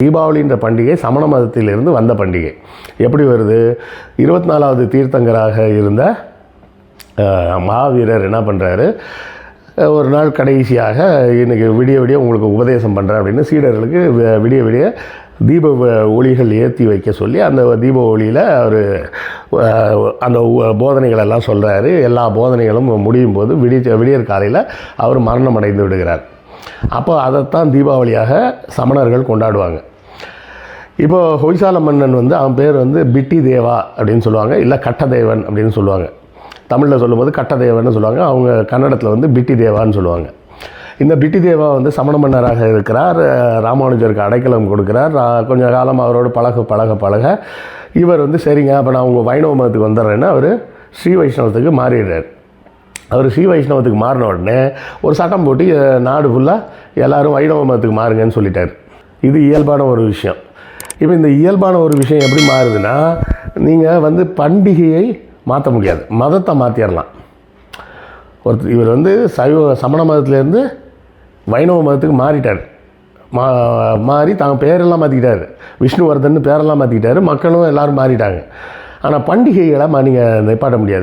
தீபாவளின்ற பண்டிகை சமண மதத்திலிருந்து வந்த பண்டிகை. எப்படி வருது? 24வது தீர்த்தங்கராக இருந்த மகாவீரர் என்ன பண்ணுறாரு, ஒரு நாள் கடைசியாக இன்றைக்கி விடிய விடிய உங்களுக்கு உபதேசம் பண்ணுறேன் அப்படின்னு சீடர்களுக்கு விடிய விடிய தீப ஒளிகள் ஏற்றி வைக்க சொல்லி அந்த தீப ஒளியில் அவர் அந்த போதனைகள் எல்லாம் சொல்கிறாரு. எல்லா போதனைகளும் முடியும் போது விடியற் காலையில் அவர் மரணம் அடைந்து விடுகிறார். அப்போ அதைத்தான் தீபாவளியாக சமணர்கள் கொண்டாடுவாங்க. இப்போது ஹொய்சால மன்னன் அவன் பேர் பிட்டி தேவா அப்படின்னு சொல்லுவாங்க, இல்லை கட்டதேவன் அப்படின்னு சொல்லுவாங்க. தமிழில் சொல்லும்போது கட்டதேவன் சொல்லுவாங்க, அவங்க கன்னடத்தில் பிட்டி தேவான்னு சொல்லுவாங்க. இந்த பிட்டி தேவா சமண மன்னராக இருக்கிறார். ராமானுஜருக்கு அடைக்கலம் கொடுக்குறார். கொஞ்சம் காலம் அவரோடு பழக இவர் சரிங்க அப்போ நான் உங்கள் வைணவ மதத்துக்கு வந்துடுறேன்னு அவர் ஸ்ரீ வைஷ்ணவத்துக்கு மாறிடுறார். அவர் ஸ்ரீ வைஷ்ணவத்துக்கு மாறின உடனே ஒரு சட்டம் போட்டு நாடு ஃபுல்லாக எல்லோரும் வைணவ மதத்துக்கு மாறுங்கன்னு சொல்லிட்டார். இது இயல்பான ஒரு விஷயம். இப்போ இந்த இயல்பான ஒரு விஷயம் எப்படி மாறுதுன்னா, நீங்கள் பண்டிகையை மாற்ற முடியாது, மதத்தை மாற்றிடலாம். இவர் சமண மதத்துலேருந்து வைணவ மதத்துக்கு மாறிட்டார். மாறி தான் பேரெல்லாம் மாற்றிக்கிட்டார், விஷ்ணுவர்தன் பேரெல்லாம் மாற்றிக்கிட்டார். மக்களும் எல்லோரும் மாறிட்டாங்க. ஆனால் பண்டிகைகளை நீங்கள் நிப்பாட்ட முடியாது.